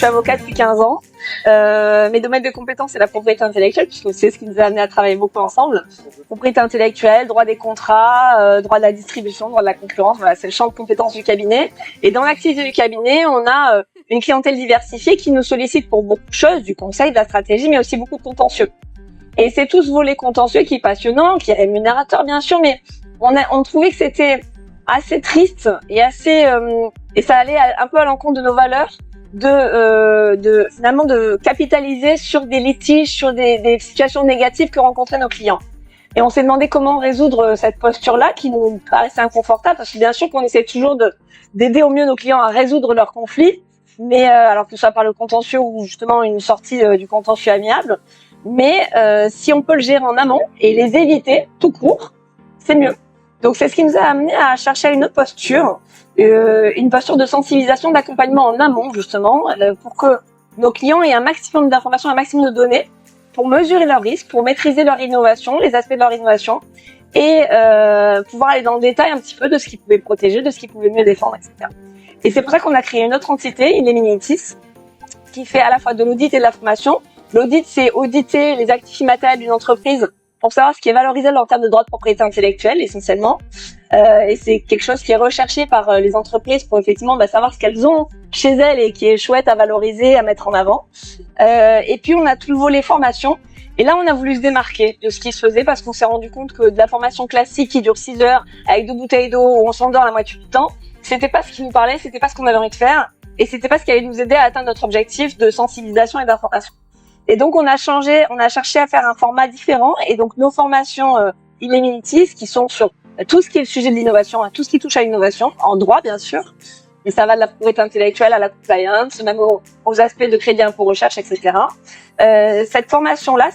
suis avocat depuis 15 ans. Mes domaines de compétences, c'est la propriété intellectuelle, puisque c'est ce qui nous a amené à travailler beaucoup ensemble. Propriété intellectuelle, droit des contrats, droit de la distribution, droit de la concurrence, voilà, c'est le champ de compétences du cabinet. Et dans l'activité du cabinet, on a une clientèle diversifiée qui nous sollicite pour beaucoup de choses, du conseil, de la stratégie, mais aussi beaucoup de contentieux. Et c'est tout ce volet contentieux qui est passionnant, qui est rémunérateur bien sûr, mais on trouvait que c'était assez triste et assez et ça allait un peu à l'encontre de nos valeurs finalement de capitaliser sur des litiges, sur des situations négatives que rencontraient nos clients. Et on s'est demandé comment résoudre cette posture-là qui nous paraissait inconfortable, parce que bien sûr qu'on essaie toujours d'aider au mieux nos clients à résoudre leurs conflits, mais alors que ce soit par le contentieux ou justement une sortie du contentieux amiable. Mais si on peut le gérer en amont et les éviter tout court, c'est mieux. Donc c'est ce qui nous a amené à chercher une autre posture, une posture de sensibilisation, d'accompagnement en amont justement, pour que nos clients aient un maximum d'informations, un maximum de données, pour mesurer leurs risques, pour maîtriser leur innovation, les aspects de leur innovation, et pouvoir aller dans le détail un petit peu de ce qu'ils pouvaient protéger, de ce qu'ils pouvaient mieux défendre, etc. Et c'est pour ça qu'on a créé une autre entité, Illeminitis, qui fait à la fois de l'audit et de la formation. L'audit, c'est auditer les actifs immatériels d'une entreprise pour savoir ce qui est valorisé en termes de droits de propriété intellectuelle, essentiellement. Et c'est quelque chose qui est recherché par les entreprises pour effectivement savoir ce qu'elles ont chez elles et qui est chouette à valoriser, à mettre en avant. Et puis, on a tout le volet formation. Et là, on a voulu se démarquer de ce qui se faisait parce qu'on s'est rendu compte que de la formation classique qui dure 6 heures avec 2 bouteilles d'eau où on s'endort la moitié du temps, c'était pas ce qui nous parlait, c'était pas ce qu'on avait envie de faire et c'était pas ce qui allait nous aider à atteindre notre objectif de sensibilisation et d'information. Et donc, on a cherché à faire un format différent. Et donc, nos formations Illeminitis, qui sont sur tout ce qui est le sujet de l'innovation, tout ce qui touche à l'innovation, en droit, bien sûr. Et ça va de la propriété intellectuelle à la compliance, même aux aspects de crédit impôt recherche, etc. Ces formations-là,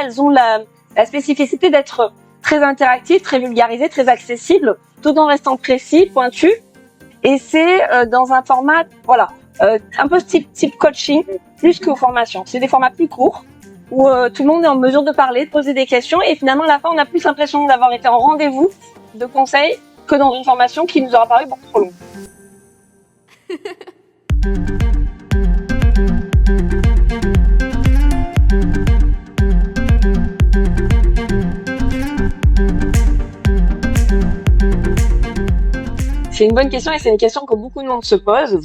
elles ont la spécificité d'être très interactives, très vulgarisées, très accessibles, tout en restant précis, pointu. Et c'est dans un format, un peu type coaching, plus que formation. C'est des formats plus courts, où tout le monde est en mesure de parler, de poser des questions, et finalement, à la fin, on a plus l'impression d'avoir été en rendez-vous de conseils que dans une formation qui nous aura paru beaucoup trop longue. C'est une bonne question et c'est une question que beaucoup de monde se pose.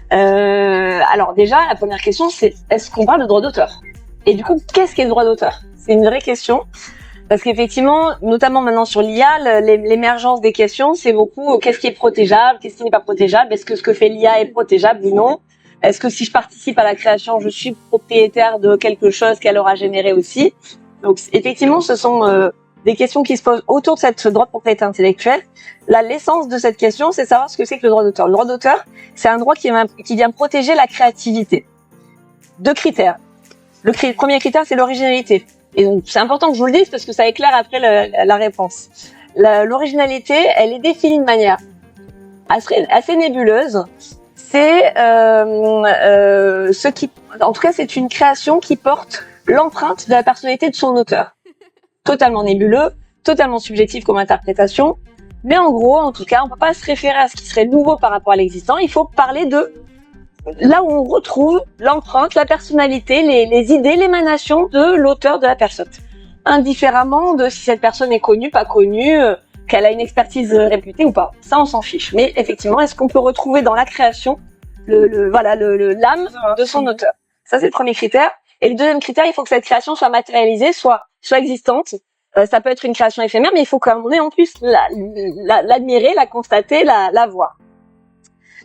Alors déjà, la première question, c'est est-ce qu'on parle de droit d'auteur? Et du coup, qu'est-ce qu'est le droit d'auteur? C'est une vraie question. Parce qu'effectivement, notamment maintenant sur l'IA, l'émergence des questions, c'est beaucoup qu'est-ce qui est protégeable, qu'est-ce qui n'est pas protégeable, est-ce que ce que fait l'IA est protégeable ou non? Est-ce que si je participe à la création, je suis propriétaire de quelque chose qu'elle aura généré aussi? Donc effectivement, ce sont des questions qui se posent autour de cette droit de propriété intellectuelle. L'essence de cette question, c'est savoir ce que c'est que le droit d'auteur. Le droit d'auteur, c'est un droit qui vient protéger la créativité. 2 critères. Le premier critère, c'est l'originalité. Et donc, c'est important que je vous le dise parce que ça éclaire après la réponse. L'originalité, elle est définie de manière assez nébuleuse. C'est en tout cas, c'est une création qui porte l'empreinte de la personnalité de son auteur. Totalement nébuleux, totalement subjectif comme interprétation. Mais en gros, en tout cas, on peut pas se référer à ce qui serait nouveau par rapport à l'existant. Il faut parler de là où on retrouve l'empreinte, la personnalité, les idées, l'émanation de l'auteur de la personne. Indifféremment de si cette personne est connue, pas connue, qu'elle a une expertise réputée ou pas. Ça, on s'en fiche. Mais effectivement, est-ce qu'on peut retrouver dans la création l'âme de son auteur? Ça, c'est le premier critère. Et le deuxième critère, il faut que cette création soit matérialisée, soit existante. Ça peut être une création éphémère, mais il faut qu'on ait en plus l'admirer, la constater, la voir.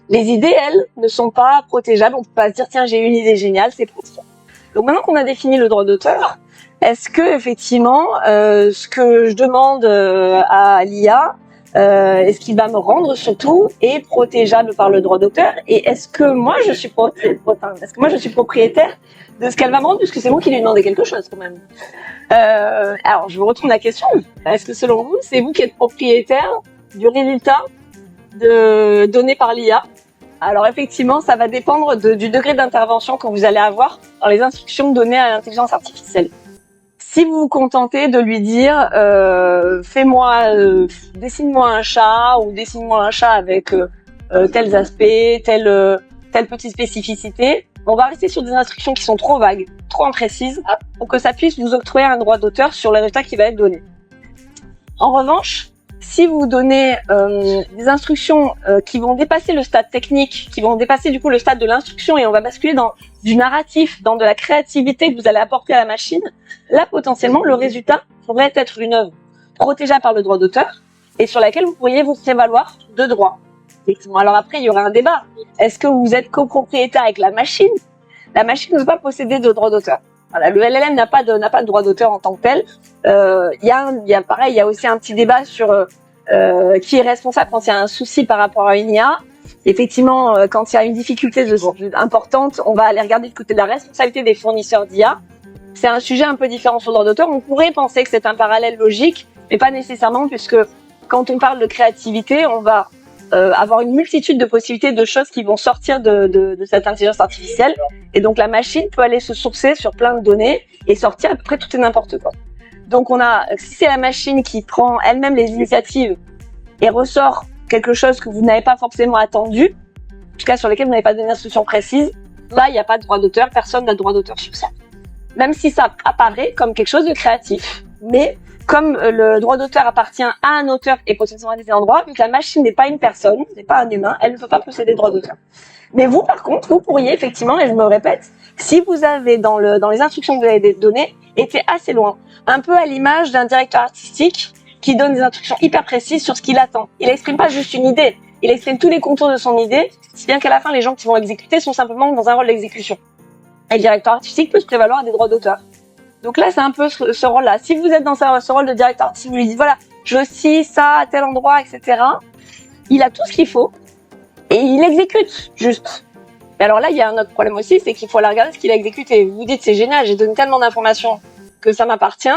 Les idées, elles, ne sont pas protégeables. On peut pas se dire, tiens, j'ai eu une idée géniale, c'est protégeable. Donc maintenant qu'on a défini le droit d'auteur, est-ce que effectivement, ce que je demande à l'IA, est-ce qu'il va me rendre surtout est protégeable par le droit d'auteur? Et est-ce que moi je suis propriétaire de ce qu'elle va me rendre, puisque c'est moi qui lui ai demandé quelque chose quand même. Alors je vous retourne la question. Est-ce que selon vous, c'est vous qui êtes propriétaire du résultat donné par l'IA? Alors effectivement, ça va dépendre du degré d'intervention que vous allez avoir dans les instructions données à l'intelligence artificielle. Si vous vous contentez de lui dire dessine-moi un chat ou dessine-moi un chat avec tels aspects, telle petite spécificité, On va rester sur des instructions qui sont trop vagues, trop imprécises, pour que ça puisse vous octroyer un droit d'auteur sur le résultat qui va être donné. En revanche, si vous donnez des instructions qui vont dépasser le stade technique, qui vont dépasser du coup le stade de l'instruction, et on va basculer dans du narratif, dans de la créativité que vous allez apporter à la machine, là potentiellement le résultat pourrait être une œuvre protégeable par le droit d'auteur et sur laquelle vous pourriez vous prévaloir de droits. Alors après, il y aura un débat. Est-ce que vous êtes copropriétaire avec la machine? La machine ne peut pas posséder de droit d'auteur. Voilà, le LLM n'a pas de droit d'auteur en tant que tel. Il y a aussi un petit débat sur qui est responsable quand il y a un souci par rapport à une IA. Effectivement, quand il y a une difficulté importante, on va aller regarder du côté de la responsabilité des fournisseurs d'IA. C'est un sujet un peu différent sur le droit d'auteur. On pourrait penser que c'est un parallèle logique, mais pas nécessairement, puisque quand on parle de créativité, on va avoir une multitude de possibilités de choses qui vont sortir de cette intelligence artificielle. Et donc la machine peut aller se sourcer sur plein de données et sortir à peu près tout et n'importe quoi. Donc si c'est la machine qui prend elle-même les initiatives et ressort quelque chose que vous n'avez pas forcément attendu, en tout cas sur lesquels vous n'avez pas donné d'instruction précise, là il n'y a pas de droit d'auteur, personne n'a de droit d'auteur sur ça. Même si ça apparaît comme quelque chose de créatif. Mais comme le droit d'auteur appartient à un auteur et potentiellement à des endroits, vu que la machine n'est pas une personne, n'est pas un humain, elle ne peut pas posséder de droit d'auteur. Mais vous, par contre, vous pourriez effectivement, et je me répète, si vous avez dans les instructions que vous avez données, été assez loin, un peu à l'image d'un directeur artistique qui donne des instructions hyper précises sur ce qu'il attend. Il exprime pas juste une idée, il exprime tous les contours de son idée, si bien qu'à la fin, les gens qui vont exécuter sont simplement dans un rôle d'exécution. Et le directeur artistique peut se prévaloir des droits d'auteur. Donc là, c'est un peu ce rôle-là. Si vous êtes dans ce rôle de directeur artistique, vous lui dites, voilà, je scie ça à tel endroit, etc. Il a tout ce qu'il faut et il exécute, juste. Mais alors là, il y a un autre problème aussi, c'est qu'il faut aller regarder ce qu'il a exécuté. Vous vous dites, c'est génial, j'ai donné tellement d'informations que ça m'appartient.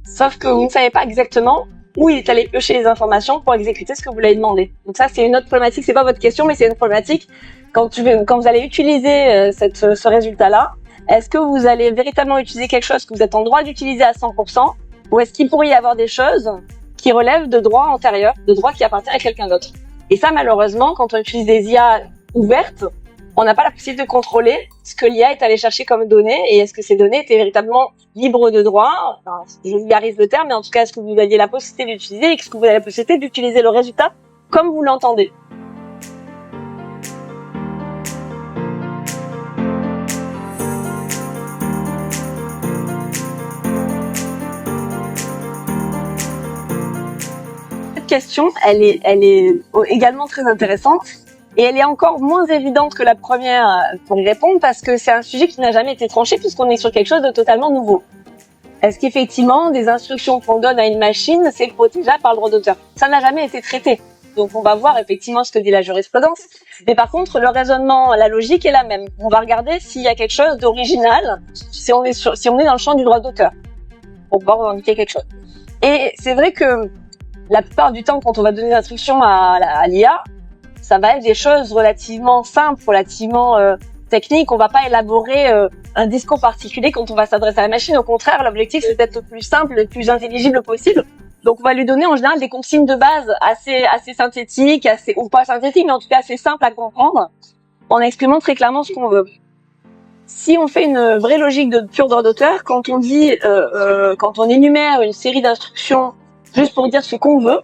Sauf que vous ne savez pas exactement où il est allé piocher les informations pour exécuter ce que vous lui avez demandé. Donc ça, c'est une autre problématique. C'est pas votre question, mais c'est une problématique. Quand vous allez utiliser ce résultat-là, est-ce que vous allez véritablement utiliser quelque chose que vous êtes en droit d'utiliser à 100%, ou est-ce qu'il pourrait y avoir des choses qui relèvent de droits antérieurs, de droits qui appartiennent à quelqu'un d'autre? Et ça, malheureusement, quand on utilise des IA ouvertes, on n'a pas la possibilité de contrôler ce que l'IA est allé chercher comme données, et est-ce que ces données étaient véritablement libres de droit. Enfin, je vulgarise le terme, mais en tout cas, est-ce que vous aviez la possibilité d'utiliser, et est-ce que vous avez la possibilité d'utiliser le résultat comme vous l'entendez? Question, elle est également très intéressante et elle est encore moins évidente que la première pour y répondre parce que c'est un sujet qui n'a jamais été tranché puisqu'on est sur quelque chose de totalement nouveau. Est-ce qu'effectivement des instructions qu'on donne à une machine c'est protégeable par le droit d'auteur? Ça n'a jamais été traité. Donc on va voir effectivement ce que dit la jurisprudence. Mais par contre le raisonnement, la logique est la même. On va regarder s'il y a quelque chose d'original si on est dans le champ du droit d'auteur pour pouvoir revendiquer quelque chose. Et c'est vrai que la plupart du temps, quand on va donner des instructions à l'IA, ça va être des choses relativement simples, relativement techniques. On va pas élaborer un discours particulier quand on va s'adresser à la machine. Au contraire, l'objectif c'est d'être le plus simple, le plus intelligible possible. Donc, on va lui donner en général des consignes de base assez synthétiques, ou pas synthétiques, mais en tout cas assez simples à comprendre, en exprimant très clairement ce qu'on veut. Si on fait une vraie logique de pur droit d'auteur, quand on dit, quand on énumère une série d'instructions juste pour dire ce qu'on veut,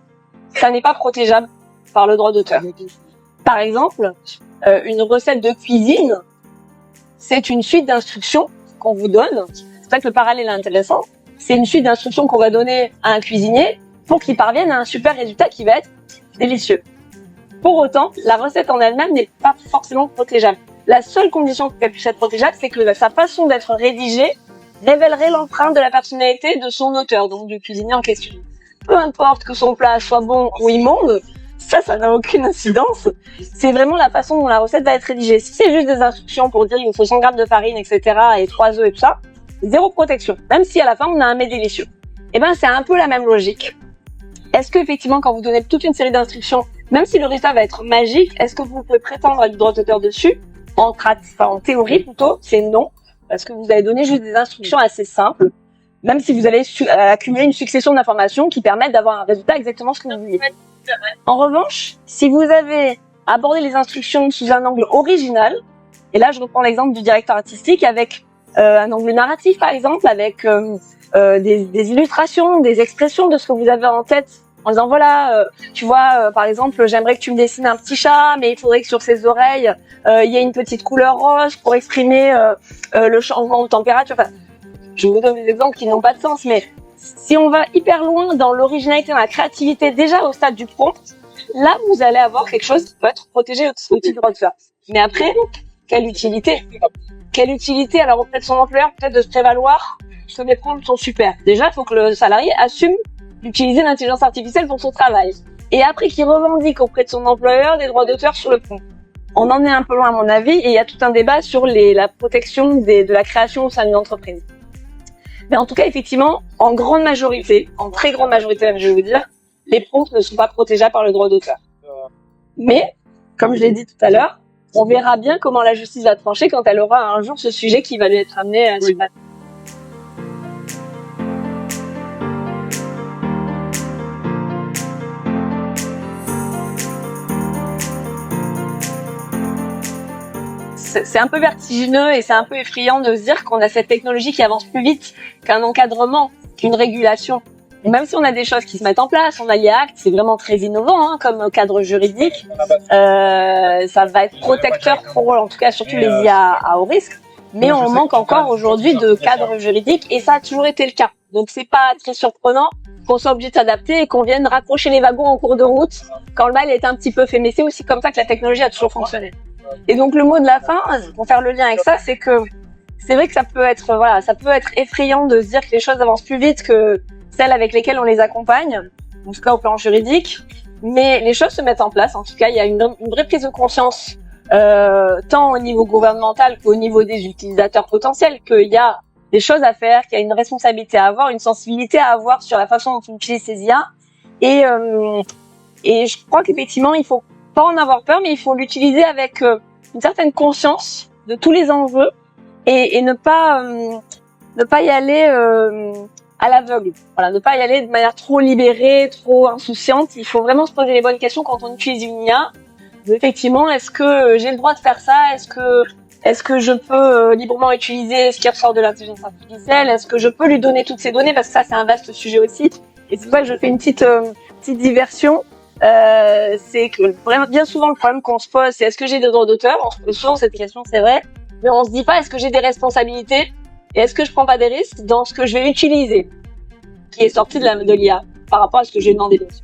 ça n'est pas protégeable par le droit d'auteur. Par exemple, une recette de cuisine, c'est une suite d'instructions qu'on vous donne. C'est pour ça que le parallèle est intéressant. C'est une suite d'instructions qu'on va donner à un cuisinier pour qu'il parvienne à un super résultat qui va être délicieux. Pour autant, la recette en elle-même n'est pas forcément protégeable. La seule condition pour qu'elle puisse être protégeable, c'est que sa façon d'être rédigée révélerait l'empreinte de la personnalité de son auteur, donc du cuisinier en question. Peu importe que son plat soit bon ou immonde, ça n'a aucune incidence. C'est vraiment la façon dont la recette va être rédigée. Si c'est juste des instructions pour dire il nous faut 100 grammes de farine, etc., et 3 œufs et tout ça, zéro protection. Même si à la fin on a un mets délicieux. Eh ben, c'est un peu la même logique. Est-ce que effectivement, quand vous donnez toute une série d'instructions, même si le résultat va être magique, est-ce que vous pouvez prétendre à du droit d'auteur dessus? En théorie plutôt, c'est non, parce que vous avez donné juste des instructions assez simples. Même si vous allez accumuler une succession d'informations qui permettent d'avoir un résultat exactement ce que vous vouliez. En revanche, si vous avez abordé les instructions sous un angle original, Et là, je reprends l'exemple du directeur artistique avec un angle narratif, par exemple, avec des illustrations, des expressions de ce que vous avez en tête, en disant voilà, tu vois, par exemple, j'aimerais que tu me dessines un petit chat, mais il faudrait que sur ses oreilles, il y ait une petite couleur rose pour exprimer le changement de température. Enfin, je vous donne des exemples qui n'ont pas de sens, mais si on va hyper loin dans l'originalité, dans la créativité, déjà au stade du prompt, là, vous allez avoir quelque chose qui peut être protégé au titre du droit d'auteur. Mais après, quelle utilité? Quelle utilité, alors auprès de son employeur, peut-être de se prévaloir que les prompts sont super. Déjà, il faut que le salarié assume d'utiliser l'intelligence artificielle pour son travail. Et après, qu'il revendique auprès de son employeur des droits d'auteur sur le prompt. On en est un peu loin, à mon avis, et il y a tout un débat sur la protection de la création au sein d'une entreprise. Mais en tout cas, effectivement, en grande majorité, en très grande majorité même, je vais vous dire, les prompts ne sont pas protégeables par le droit d'auteur. Mais, comme je l'ai dit tout à l'heure, on verra bien comment la justice va trancher quand elle aura un jour ce sujet qui va lui être amené à se battre. C'est un peu vertigineux et c'est un peu effrayant de se dire qu'on a cette technologie qui avance plus vite qu'un encadrement, qu'une régulation. Et même si on a des choses qui se mettent en place, on a l'IA-Act, c'est vraiment très innovant comme cadre juridique. Ça va être protecteur pour, en tout cas, surtout les IA à haut risque. Mais on manque encore aujourd'hui de cadre juridique et ça a toujours été le cas. Donc c'est pas très surprenant qu'on soit obligé de s'adapter et qu'on vienne raccrocher les wagons en cours de route quand le mal est un petit peu fait. Mais c'est aussi comme ça que la technologie a toujours fonctionné. Et donc le mot de la fin, pour faire le lien avec ça, c'est que c'est vrai que ça peut être effrayant de se dire que les choses avancent plus vite que celles avec lesquelles on les accompagne, en tout cas au plan juridique, mais les choses se mettent en place. En tout cas, il y a une vraie prise de conscience, tant au niveau gouvernemental qu'au niveau des utilisateurs potentiels, qu'il y a des choses à faire, qu'il y a une responsabilité à avoir, une sensibilité à avoir sur la façon dont on utilise ces IA. Et je crois qu'effectivement, il faut pas en avoir peur, mais il faut l'utiliser avec une certaine conscience de tous les enjeux et ne pas y aller à l'aveugle. Voilà, ne pas y aller de manière trop libérée, trop insouciante. Il faut vraiment se poser les bonnes questions quand on utilise une IA. Effectivement, est-ce que j'ai le droit de faire ça? Est-ce que je peux librement utiliser ce qui ressort de l'intelligence artificielle? Est-ce que je peux lui donner toutes ces données? Parce que ça, c'est un vaste sujet aussi. Et c'est pour ça que je fais une petite diversion. C'est que vraiment, bien souvent, le problème qu'on se pose, c'est est-ce que j'ai des droits d'auteur? On se pose souvent cette question, c'est vrai. Mais on se dit pas, est-ce que j'ai des responsabilités? Et est-ce que je prends pas des risques dans ce que je vais utiliser? Qui est sorti de l'IA par rapport à ce que j'ai demandé dessus.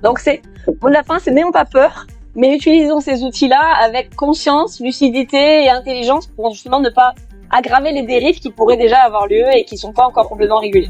Donc le mot de la fin, c'est n'ayons pas peur, mais utilisons ces outils-là avec conscience, lucidité et intelligence pour justement ne pas aggraver les dérives qui pourraient déjà avoir lieu et qui sont pas encore complètement régulées.